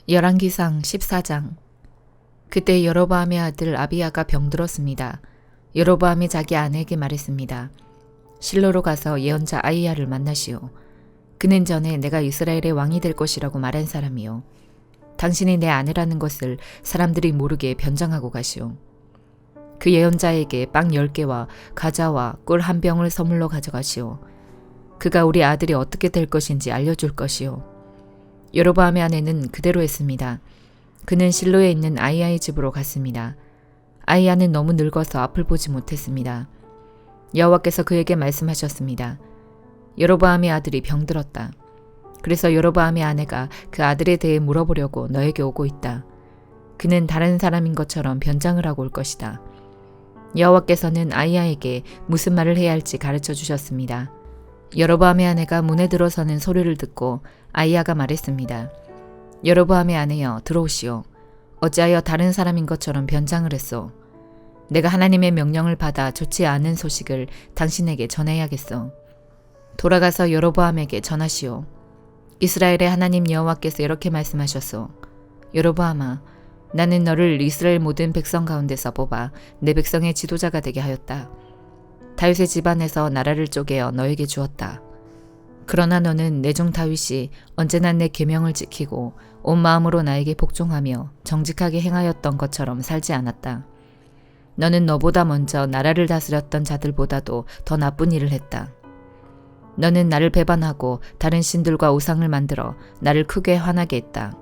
열왕기상 14장. 그때 여로보암의 아들 아비야가 병들었습니다. 여로보암이 자기 아내에게 말했습니다. 실로로 가서 예언자 아히야를 만나시오. 그는 전에 내가 이스라엘의 왕이 될 것이라고 말한 사람이요. 당신이 내 아내라는 것을 사람들이 모르게 변장하고 가시오. 그 예언자에게 빵 10개와 과자와 꿀 한 병을 선물로 가져가시오. 그가 우리 아들이 어떻게 될 것인지 알려줄 것이오. 여로보암의 아내는 그대로 했습니다. 그는 실로에 있는 아히야의 집으로 갔습니다. 아히야는 너무 늙어서 앞을 보지 못했습니다. 여호와께서 그에게 말씀하셨습니다. 여로보암의 아들이 병들었다. 그래서 여로보암의 아내가 그 아들에 대해 물어보려고 너에게 오고 있다. 그는 다른 사람인 것처럼 변장을 하고 올 것이다. 여호와께서는 아히야에게 무슨 말을 해야 할지 가르쳐 주셨습니다. 여로보암의 아내가 문에 들어서는 소리를 듣고 아히야가 말했습니다. 여로보암의 아내여, 들어오시오. 어찌하여 다른 사람인 것처럼 변장을 했소? 내가 하나님의 명령을 받아 좋지 않은 소식을 당신에게 전해야겠소. 돌아가서 여로보암에게 전하시오. 이스라엘의 하나님 여호와께서 이렇게 말씀하셨소. 여로보암아, 나는 너를 이스라엘 모든 백성 가운데서 뽑아 내 백성의 지도자가 되게 하였다. 다윗의 집안에서 나라를 쪼개어 너에게 주었다. 그러나 너는 내 종 다윗이 언제나 내 계명을 지키고 온 마음으로 나에게 복종하며 정직하게 행하였던 것처럼 살지 않았다. 너는 너보다 먼저 나라를 다스렸던 자들보다도 더 나쁜 일을 했다. 너는 나를 배반하고 다른 신들과 우상을 만들어 나를 크게 화나게 했다.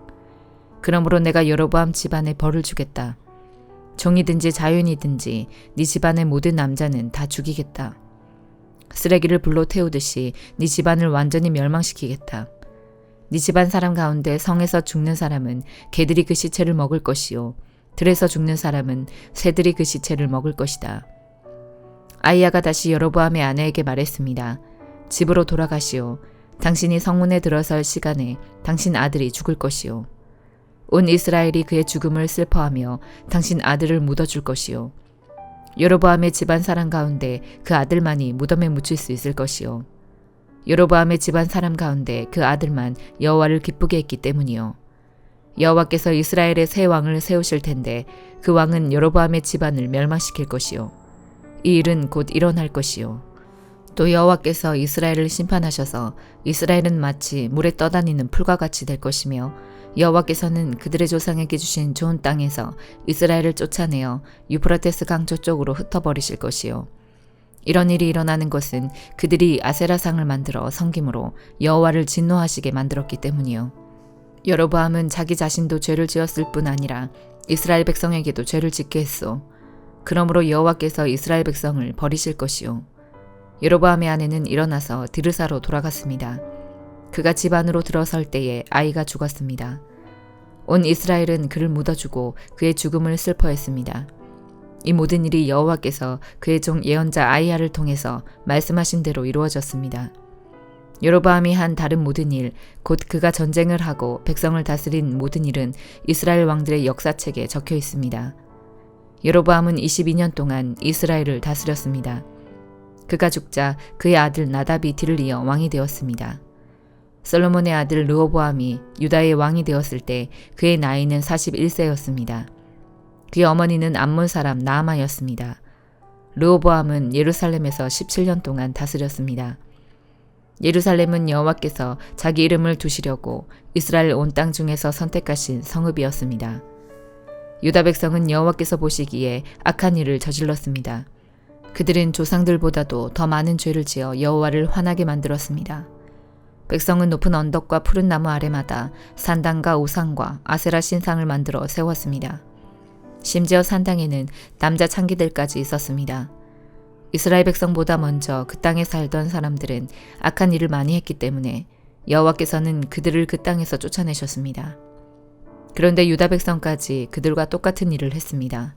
그러므로 내가 여로보암 집안에 벌을 주겠다. 종이든지 자유인이든지 네 집안의 모든 남자는 다 죽이겠다. 쓰레기를 불로 태우듯이 네 집안을 완전히 멸망시키겠다. 네 집안 사람 가운데 성에서 죽는 사람은 개들이 그 시체를 먹을 것이요 들에서 죽는 사람은 새들이 그 시체를 먹을 것이다. 아히야가 다시 여로보암의 아내에게 말했습니다. 집으로 돌아가시오. 당신이 성문에 들어설 시간에 당신 아들이 죽을 것이요. 온 이스라엘이 그의 죽음을 슬퍼하며 당신 아들을 묻어줄 것이요. 여로보암의 집안 사람 가운데 그 아들만이 무덤에 묻힐 수 있을 것이요. 여로보암의 집안 사람 가운데 그 아들만 여호와를 기쁘게 했기 때문이요. 여호와께서 이스라엘의 새 왕을 세우실 텐데 그 왕은 여로보암의 집안을 멸망시킬 것이요. 이 일은 곧 일어날 것이요. 또 여호와께서 이스라엘을 심판하셔서 이스라엘은 마치 물에 떠다니는 풀과 같이 될 것이며 여호와께서는 그들의 조상에게 주신 좋은 땅에서 이스라엘을 쫓아내어 유프라테스 강 저쪽으로 흩어버리실 것이요. 이런 일이 일어나는 것은 그들이 아세라상을 만들어 섬김으로 여호와를 진노하시게 만들었기 때문이요. 여로보암은 자기 자신도 죄를 지었을 뿐 아니라 이스라엘 백성에게도 죄를 짓게 했소. 그러므로 여호와께서 이스라엘 백성을 버리실 것이요. 여로보암의 아내는 일어나서 디르사로 돌아갔습니다. 그가 집 안으로 들어설 때에 아이가 죽었습니다. 온 이스라엘은 그를 묻어주고 그의 죽음을 슬퍼했습니다. 이 모든 일이 여호와께서 그의 종 예언자 아히야를 통해서 말씀하신 대로 이루어졌습니다. 여로보암이 한 다른 모든 일, 곧 그가 전쟁을 하고 백성을 다스린 모든 일은 이스라엘 왕들의 역사책에 적혀 있습니다. 여로보암은 22년 동안 이스라엘을 다스렸습니다. 그가 죽자 그의 아들 나답이 뒤를 이어 왕이 되었습니다. 솔로몬의 아들 르호보암이 유다의 왕이 되었을 때 그의 나이는 41세였습니다. 그의 어머니는 암몬 사람 나아마였습니다. 르호보암은 예루살렘에서 17년 동안 다스렸습니다. 예루살렘은 여호와께서 자기 이름을 두시려고 이스라엘 온 땅 중에서 선택하신 성읍이었습니다. 유다 백성은 여호와께서 보시기에 악한 일을 저질렀습니다. 그들은 조상들보다도 더 많은 죄를 지어 여호와를 화나게 만들었습니다. 백성은 높은 언덕과 푸른 나무 아래마다 산당과 우상과 아세라 신상을 만들어 세웠습니다. 심지어 산당에는 남자 창기들까지 있었습니다. 이스라엘 백성보다 먼저 그 땅에 살던 사람들은 악한 일을 많이 했기 때문에 여호와께서는 그들을 그 땅에서 쫓아내셨습니다. 그런데 유다 백성까지 그들과 똑같은 일을 했습니다.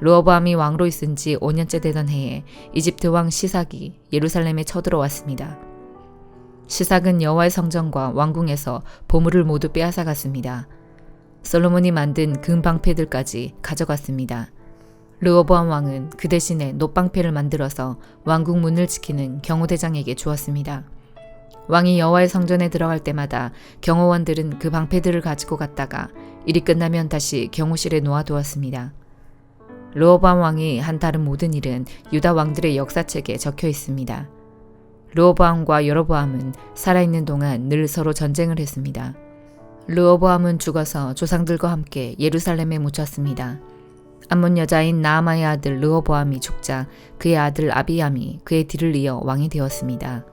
르호보암이 왕으로 있은 지 5년째 되던 해에 이집트 왕 시삭이 예루살렘에 쳐들어왔습니다. 시삭은 여호와의 성전과 왕궁에서 보물을 모두 빼앗아갔습니다. 솔로몬이 만든 금방패들까지 가져갔습니다. 르호보암 왕은 그 대신에 놋방패를 만들어서 왕궁 문을 지키는 경호대장에게 주었습니다. 왕이 여호와의 성전에 들어갈 때마다 경호원들은 그 방패들을 가지고 갔다가 일이 끝나면 다시 경호실에 놓아두었습니다. 르호보암 왕이 한 다른 모든 일은 유다 왕들의 역사책에 적혀 있습니다. 르호보암과 여로보암은 살아있는 동안 늘 서로 전쟁을 했습니다. 르호보암은 죽어서 조상들과 함께 예루살렘에 묻혔습니다. 암몬 여자인 나아마의 아들 르호보암이 죽자 그의 아들 아비암이 그의 뒤를 이어 왕이 되었습니다.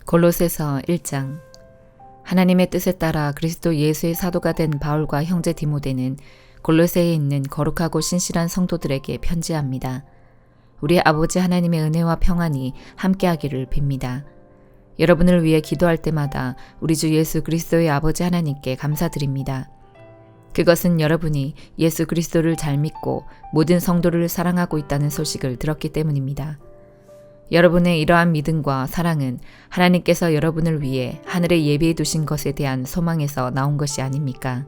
골로새서 1장. 하나님의 뜻에 따라 그리스도 예수의 사도가 된 바울과 형제 디모데는 골로새에 있는 거룩하고 신실한 성도들에게 편지합니다. 우리 아버지 하나님의 은혜와 평안이 함께하기를 빕니다. 여러분을 위해 기도할 때마다 우리 주 예수 그리스도의 아버지 하나님께 감사드립니다. 그것은 여러분이 예수 그리스도를 잘 믿고 모든 성도를 사랑하고 있다는 소식을 들었기 때문입니다. 여러분의 이러한 믿음과 사랑은 하나님께서 여러분을 위해 하늘에 예비해 두신 것에 대한 소망에서 나온 것이 아닙니까?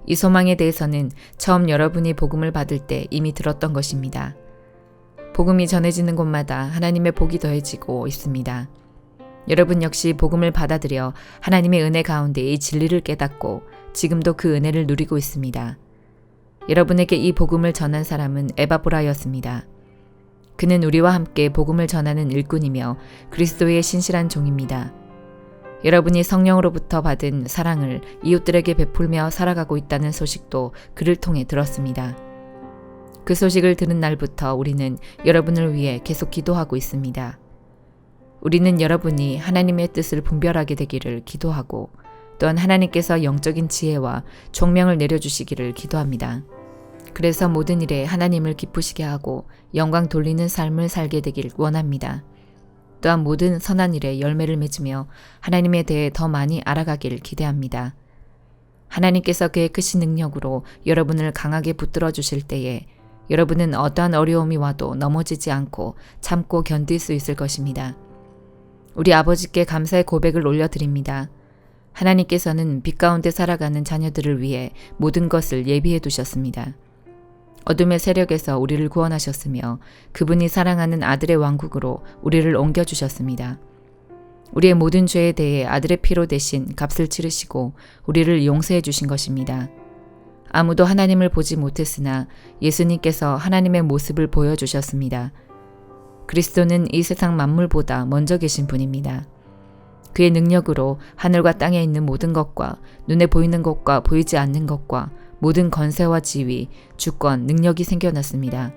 이 소망에 대해서는 처음 여러분이 복음을 받을 때 이미 들었던 것입니다. 복음이 전해지는 곳마다 하나님의 복이 더해지고 있습니다. 여러분 역시 복음을 받아들여 하나님의 은혜 가운데 이 진리를 깨닫고 지금도 그 은혜를 누리고 있습니다. 여러분에게 이 복음을 전한 사람은 에바브라였습니다. 그는 우리와 함께 복음을 전하는 일꾼이며 그리스도의 신실한 종입니다. 여러분이 성령으로부터 받은 사랑을 이웃들에게 베풀며 살아가고 있다는 소식도 그를 통해 들었습니다. 그 소식을 들은 날부터 우리는 여러분을 위해 계속 기도하고 있습니다. 우리는 여러분이 하나님의 뜻을 분별하게 되기를 기도하고 또한 하나님께서 영적인 지혜와 총명을 내려주시기를 기도합니다. 그래서 모든 일에 하나님을 기쁘시게 하고 영광 돌리는 삶을 살게 되길 원합니다. 또한 모든 선한 일에 열매를 맺으며 하나님에 대해 더 많이 알아가길 기대합니다. 하나님께서 그의 크신 능력으로 여러분을 강하게 붙들어 주실 때에 여러분은 어떠한 어려움이 와도 넘어지지 않고 참고 견딜 수 있을 것입니다. 우리 아버지께 감사의 고백을 올려드립니다. 하나님께서는 빛 가운데 살아가는 자녀들을 위해 모든 것을 예비해 두셨습니다. 어둠의 세력에서 우리를 구원하셨으며 그분이 사랑하는 아들의 왕국으로 우리를 옮겨주셨습니다. 우리의 모든 죄에 대해 아들의 피로 대신 값을 치르시고 우리를 용서해 주신 것입니다. 아무도 하나님을 보지 못했으나 예수님께서 하나님의 모습을 보여주셨습니다. 그리스도는 이 세상 만물보다 먼저 계신 분입니다. 그의 능력으로 하늘과 땅에 있는 모든 것과 눈에 보이는 것과 보이지 않는 것과 모든 권세와 지위, 주권, 능력이 생겨났습니다.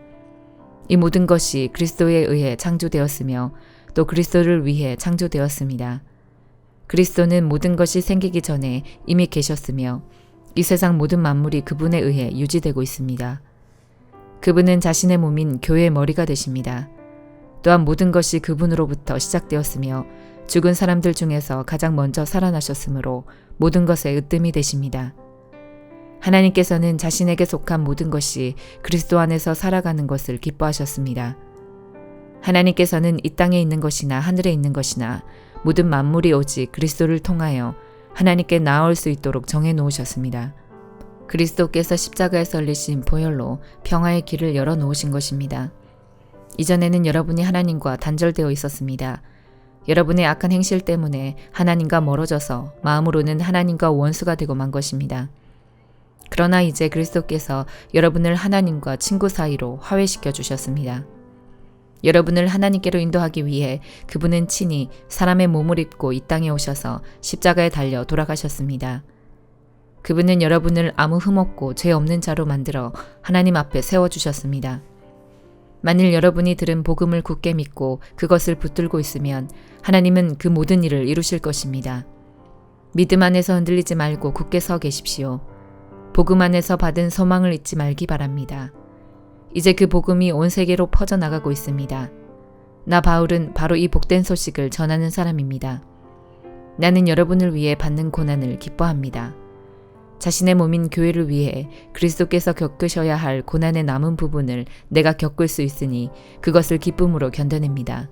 이 모든 것이 그리스도에 의해 창조되었으며 또 그리스도를 위해 창조되었습니다. 그리스도는 모든 것이 생기기 전에 이미 계셨으며 이 세상 모든 만물이 그분에 의해 유지되고 있습니다. 그분은 자신의 몸인 교회의 머리가 되십니다. 또한 모든 것이 그분으로부터 시작되었으며 죽은 사람들 중에서 가장 먼저 살아나셨으므로 모든 것의 으뜸이 되십니다. 하나님께서는 자신에게 속한 모든 것이 그리스도 안에서 살아가는 것을 기뻐하셨습니다. 하나님께서는 이 땅에 있는 것이나 하늘에 있는 것이나 모든 만물이 오직 그리스도를 통하여 하나님께 나아올 수 있도록 정해 놓으셨습니다. 그리스도께서 십자가에 설리신 보혈로 평화의 길을 열어 놓으신 것입니다. 이전에는 여러분이 하나님과 단절되어 있었습니다. 여러분의 악한 행실 때문에 하나님과 멀어져서 마음으로는 하나님과 원수가 되고 만 것입니다. 그러나 이제 그리스도께서 여러분을 하나님과 친구 사이로 화해시켜 주셨습니다. 여러분을 하나님께로 인도하기 위해 그분은 친히 사람의 몸을 입고 이 땅에 오셔서 십자가에 달려 돌아가셨습니다. 그분은 여러분을 아무 흠없고 죄 없는 자로 만들어 하나님 앞에 세워주셨습니다. 만일 여러분이 들은 복음을 굳게 믿고 그것을 붙들고 있으면 하나님은 그 모든 일을 이루실 것입니다. 믿음 안에서 흔들리지 말고 굳게 서 계십시오. 복음 안에서 받은 소망을 잊지 말기 바랍니다. 이제 그 복음이 온 세계로 퍼져나가고 있습니다. 나 바울은 바로 이 복된 소식을 전하는 사람입니다. 나는 여러분을 위해 받는 고난을 기뻐합니다. 자신의 몸인 교회를 위해 그리스도께서 겪으셔야 할 고난의 남은 부분을 내가 겪을 수 있으니 그것을 기쁨으로 견뎌냅니다.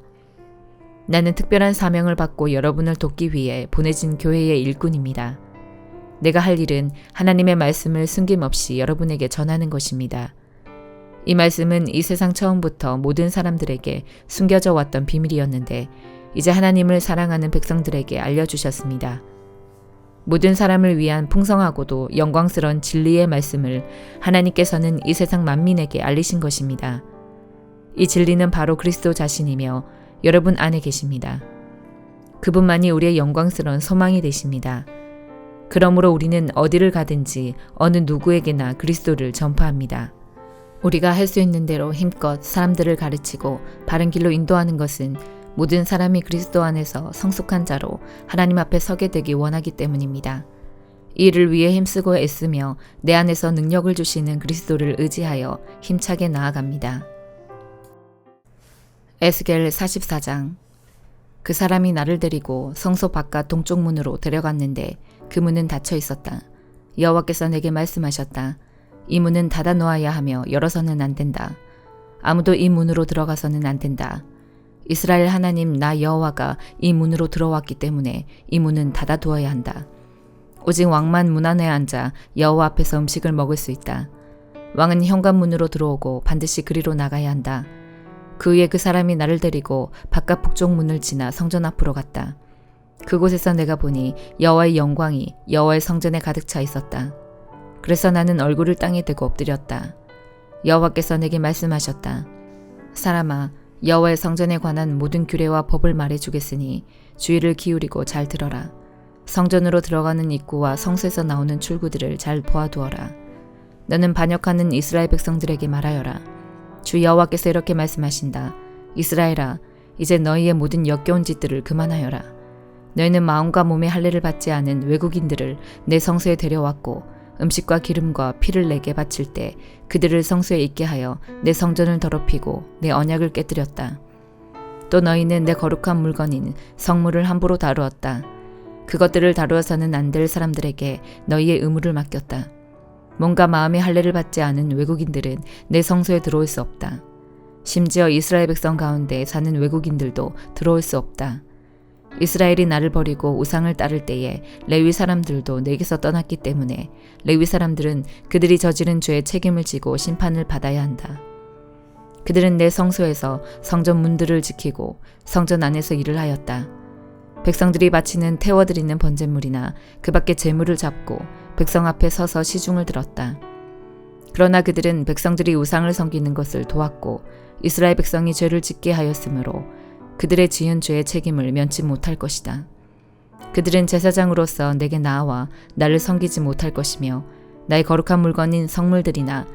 나는 특별한 사명을 받고 여러분을 돕기 위해 보내진 교회의 일꾼입니다. 내가 할 일은 하나님의 말씀을 숨김없이 여러분에게 전하는 것입니다. 이 말씀은 이 세상 처음부터 모든 사람들에게 숨겨져 왔던 비밀이었는데 이제 하나님을 사랑하는 백성들에게 알려주셨습니다. 모든 사람을 위한 풍성하고도 영광스러운 진리의 말씀을 하나님께서는 이 세상 만민에게 알리신 것입니다. 이 진리는 바로 그리스도 자신이며 여러분 안에 계십니다. 그분만이 우리의 영광스러운 소망이 되십니다. 그러므로 우리는 어디를 가든지 어느 누구에게나 그리스도를 전파합니다. 우리가 할 수 있는 대로 힘껏 사람들을 가르치고 바른 길로 인도하는 것은 모든 사람이 그리스도 안에서 성숙한 자로 하나님 앞에 서게 되기 원하기 때문입니다. 이 일을 위해 힘쓰고 애쓰며 내 안에서 능력을 주시는 그리스도를 의지하여 힘차게 나아갑니다. 에스겔 44장. 그 사람이 나를 데리고 성소 바깥 동쪽 문으로 데려갔는데 그 문은 닫혀 있었다. 여호와께서 내게 말씀하셨다. 이 문은 닫아 놓아야 하며 열어서는 안 된다. 아무도 이 문으로 들어가서는 안 된다. 이스라엘 하나님 나 여호와가 이 문으로 들어왔기 때문에 이 문은 닫아 두어야 한다. 오직 왕만 문 안에 앉아 여호와 앞에서 음식을 먹을 수 있다. 왕은 현관문으로 들어오고 반드시 그리로 나가야 한다. 그 후에 그 사람이 나를 데리고 바깥 북쪽 문을 지나 성전 앞으로 갔다. 그곳에서 내가 보니 여호와의 영광이 여호와의 성전에 가득 차 있었다. 그래서 나는 얼굴을 땅에 대고 엎드렸다. 여호와께서 내게 말씀하셨다. 사람아, 여호와의 성전에 관한 모든 규례와 법을 말해주겠으니 주의를 기울이고 잘 들어라. 성전으로 들어가는 입구와 성소에서 나오는 출구들을 잘 보아두어라. 너는 반역하는 이스라엘 백성들에게 말하여라. 주 여호와께서 이렇게 말씀하신다. 이스라엘아, 이제 너희의 모든 역겨운 짓들을 그만하여라. 너희는 마음과 몸의 할례를 받지 않은 외국인들을 내 성소에 데려왔고 음식과 기름과 피를 내게 바칠 때 그들을 성소에 있게 하여 내 성전을 더럽히고 내 언약을 깨뜨렸다. 또 너희는 내 거룩한 물건인 성물을 함부로 다루었다. 그것들을 다루어서는 안 될 사람들에게 너희의 의무를 맡겼다. 몸과 마음의 할례를 받지 않은 외국인들은 내 성소에 들어올 수 없다. 심지어 이스라엘 백성 가운데 사는 외국인들도 들어올 수 없다. 이스라엘이 나를 버리고 우상을 따를 때에 레위 사람들도 내게서 떠났기 때문에 레위 사람들은 그들이 저지른 죄의 책임을 지고 심판을 받아야 한다. 그들은 내 성소에서 성전 문들을 지키고 성전 안에서 일을 하였다. 백성들이 바치는 태워드리는 번제물이나 그 밖에 제물을 잡고 백성 앞에 서서 시중을 들었다. 그러나 그들은 백성들이 우상을 섬기는 것을 도왔고 이스라엘 백성이 죄를 짓게 하였으므로 그들의 지은 죄의 책임을 면치 못할 것이다. 그들은 제사장으로서 내게 나와 나를 섬기지 못할 것이며 나의 거룩한 물건인 성물들이나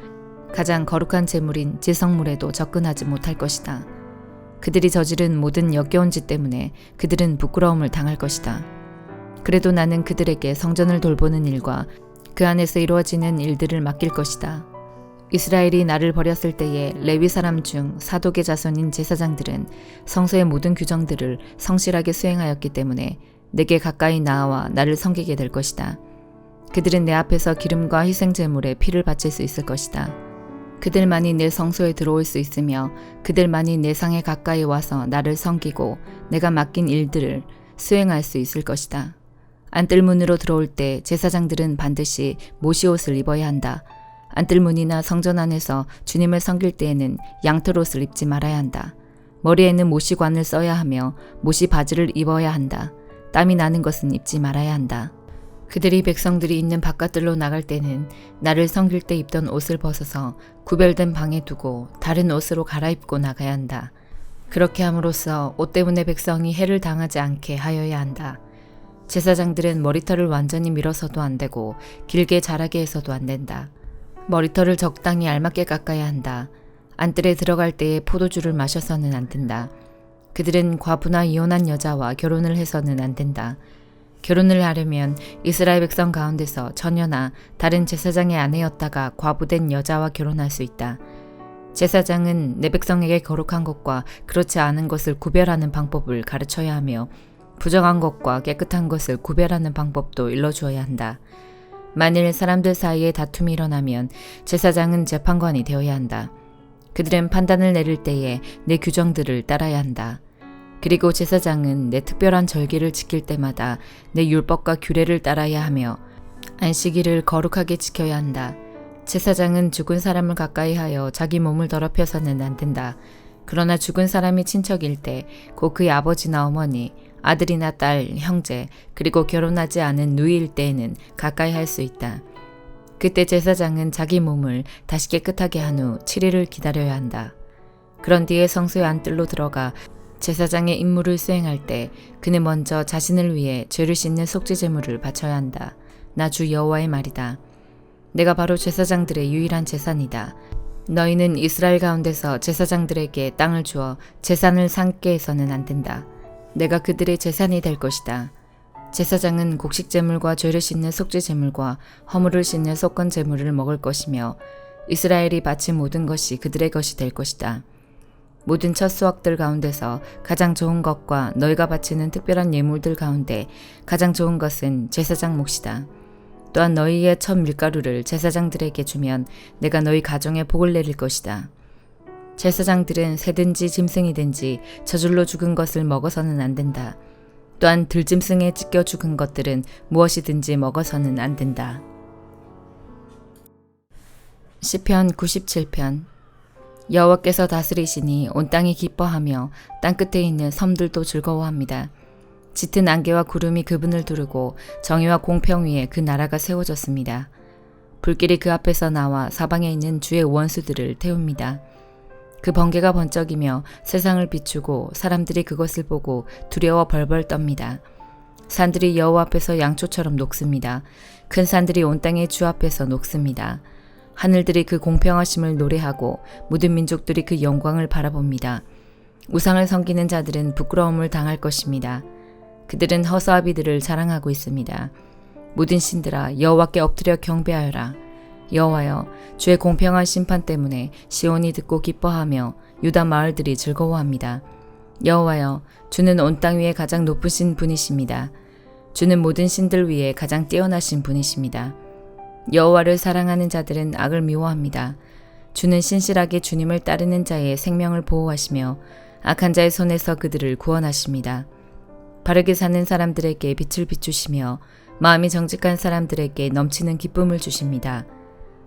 가장 거룩한 제물인 지성물에도 접근하지 못할 것이다. 그들이 저지른 모든 역겨운 짓 때문에 그들은 부끄러움을 당할 것이다. 그래도 나는 그들에게 성전을 돌보는 일과 그 안에서 이루어지는 일들을 맡길 것이다. 이스라엘이 나를 버렸을 때에 레위 사람 중 사독의 자손인 제사장들은 성소의 모든 규정들을 성실하게 수행하였기 때문에 내게 가까이 나아와 나를 섬기게 될 것이다. 그들은 내 앞에서 기름과 희생제물에 피를 바칠 수 있을 것이다. 그들만이 내 성소에 들어올 수 있으며 그들만이 내 상에 가까이 와서 나를 섬기고 내가 맡긴 일들을 수행할 수 있을 것이다. 안뜰문으로 들어올 때 제사장들은 반드시 모시옷을 입어야 한다. 안뜰문이나 성전 안에서 주님을 섬길 때에는 양털옷을 입지 말아야 한다. 머리에는 모시관을 써야 하며 모시 바지를 입어야 한다. 땀이 나는 것은 입지 말아야 한다. 그들이 백성들이 있는 바깥들로 나갈 때는 나를 섬길 때 입던 옷을 벗어서 구별된 방에 두고 다른 옷으로 갈아입고 나가야 한다. 그렇게 함으로써 옷 때문에 백성이 해를 당하지 않게 하여야 한다. 제사장들은 머리털을 완전히 밀어서도 안 되고 길게 자라게 해서도 안 된다. 머리털을 적당히 알맞게 깎아야 한다. 안뜰에 들어갈 때에 포도주를 마셔서는 안 된다. 그들은 과부나 이혼한 여자와 결혼을 해서는 안 된다. 결혼을 하려면 이스라엘 백성 가운데서 처녀나 다른 제사장의 아내였다가 과부된 여자와 결혼할 수 있다. 제사장은 내 백성에게 거룩한 것과 그렇지 않은 것을 구별하는 방법을 가르쳐야 하며 부정한 것과 깨끗한 것을 구별하는 방법도 일러주어야 한다. 만일 사람들 사이에 다툼이 일어나면 제사장은 재판관이 되어야 한다. 그들은 판단을 내릴 때에 내 규정들을 따라야 한다. 그리고 제사장은 내 특별한 절기를 지킬 때마다 내 율법과 규례를 따라야 하며 안식일을 거룩하게 지켜야 한다. 제사장은 죽은 사람을 가까이 하여 자기 몸을 더럽혀서는 안 된다. 그러나 죽은 사람이 친척일 때 곧 그의 아버지나 어머니, 아들이나 딸, 형제, 그리고 결혼하지 않은 누이일 때에는 가까이 할 수 있다. 그때 제사장은 자기 몸을 다시 깨끗하게 한 후 7일을 기다려야 한다. 그런 뒤에 성소의 안뜰로 들어가 제사장의 임무를 수행할 때 그는 먼저 자신을 위해 죄를 씻는 속죄 제물을 바쳐야 한다. 나 주 여호와의 말이다. 내가 바로 제사장들의 유일한 제산이다. 너희는 이스라엘 가운데서 제사장들에게 땅을 주어 제산을 삼게 해서는 안 된다. 내가 그들의 제산이 될 것이다. 제사장은 곡식 제물과 죄를 씻는 속죄 제물과 허물을 씻는 속건 제물을 먹을 것이며 이스라엘이 바친 모든 것이 그들의 것이 될 것이다. 모든 첫 수확들 가운데서 가장 좋은 것과 너희가 바치는 특별한 예물들 가운데 가장 좋은 것은 제사장 몫이다. 또한 너희의 첫 밀가루를 제사장들에게 주면 내가 너희 가정에 복을 내릴 것이다. 제사장들은 새든지 짐승이든지 저절로 죽은 것을 먹어서는 안 된다. 또한 들짐승에 찢겨 죽은 것들은 무엇이든지 먹어서는 안 된다. 시편 97편. 여호와께서 다스리시니 온 땅이 기뻐하며 땅끝에 있는 섬들도 즐거워합니다. 짙은 안개와 구름이 그분을 두르고 정의와 공평 위에 그 나라가 세워졌습니다. 불길이 그 앞에서 나와 사방에 있는 주의 원수들을 태웁니다. 그 번개가 번쩍이며 세상을 비추고 사람들이 그것을 보고 두려워 벌벌 떱니다. 산들이 여호와 앞에서 양초처럼 녹습니다. 큰 산들이 온 땅의 주 앞에서 녹습니다. 하늘들이 그 공평하심을 노래하고 모든 민족들이 그 영광을 바라봅니다. 우상을 섬기는 자들은 부끄러움을 당할 것입니다. 그들은 허수아비들을 자랑하고 있습니다. 모든 신들아 여호와께 엎드려 경배하여라. 여호와여 주의 공평한 심판 때문에 시온이 듣고 기뻐하며 유다 마을들이 즐거워합니다. 여호와여 주는 온 땅 위에 가장 높으신 분이십니다. 주는 모든 신들 위에 가장 뛰어나신 분이십니다. 여호와를 사랑하는 자들은 악을 미워합니다. 주는 신실하게 주님을 따르는 자의 생명을 보호하시며 악한 자의 손에서 그들을 구원하십니다. 바르게 사는 사람들에게 빛을 비추시며 마음이 정직한 사람들에게 넘치는 기쁨을 주십니다.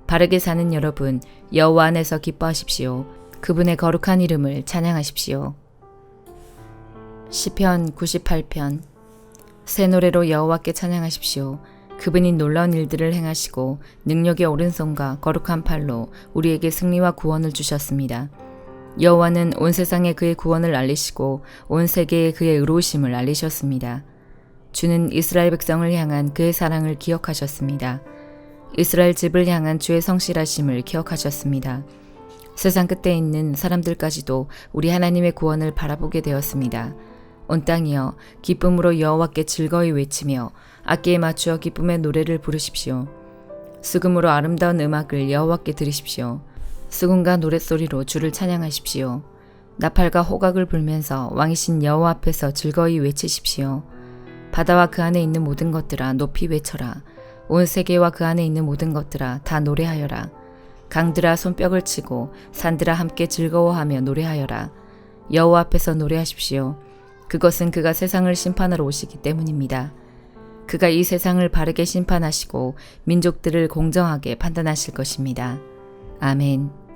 바르게 사는 여러분, 여호와 안에서 기뻐하십시오. 그분의 거룩한 이름을 찬양하십시오. 시편 98편. 새 노래로 여호와께 찬양하십시오. 그분이 놀라운 일들을 행하시고 능력의 오른손과 거룩한 팔로 우리에게 승리와 구원을 주셨습니다. 여호와는 온 세상에 그의 구원을 알리시고 온 세계에 그의 의로우심을 알리셨습니다. 주는 이스라엘 백성을 향한 그의 사랑을 기억하셨습니다. 이스라엘 집을 향한 주의 성실하심을 기억하셨습니다. 세상 끝에 있는 사람들까지도 우리 하나님의 구원을 바라보게 되었습니다. 온 땅이여 기쁨으로 여호와께 즐거이 외치며 악기에 맞추어 기쁨의 노래를 부르십시오. 수금으로 아름다운 음악을 여호와께 들으십시오. 수금과 노랫소리로 주를 찬양하십시오. 나팔과 호각을 불면서 왕이신 여호와 앞에서 즐거이 외치십시오. 바다와 그 안에 있는 모든 것들아 높이 외쳐라. 온 세계와 그 안에 있는 모든 것들아 다 노래하여라. 강들아 손뼉을 치고 산들아 함께 즐거워하며 노래하여라. 여호와 앞에서 노래하십시오. 그것은 그가 세상을 심판하러 오시기 때문입니다. 그가 이 세상을 바르게 심판하시고 민족들을 공정하게 판단하실 것입니다. 아멘.